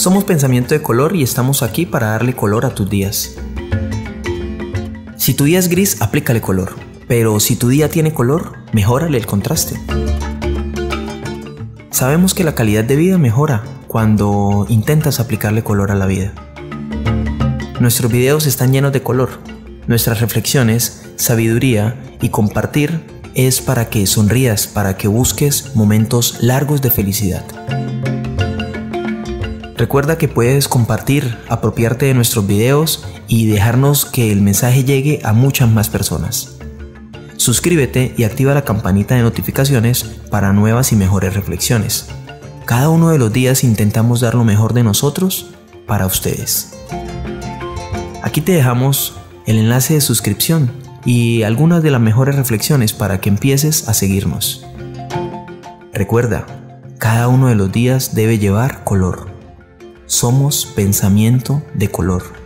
Somos Pensamiento de Color y estamos aquí para darle color a tus días. Si tu día es gris, aplícale color. Pero si tu día tiene color, mejórale el contraste. Sabemos que la calidad de vida mejora cuando intentas aplicarle color a la vida. Nuestros videos están llenos de color. Nuestras reflexiones, sabiduría y compartir es para que sonrías, para que busques momentos largos de felicidad. Recuerda que puedes compartir, apropiarte de nuestros videos y dejarnos que el mensaje llegue a muchas más personas. Suscríbete y activa la campanita de notificaciones para nuevas y mejores reflexiones. Cada uno de los días intentamos dar lo mejor de nosotros para ustedes. Aquí te dejamos el enlace de suscripción y algunas de las mejores reflexiones para que empieces a seguirnos. Recuerda, cada uno de los días debe llevar color. Somos Pensamiento de Color.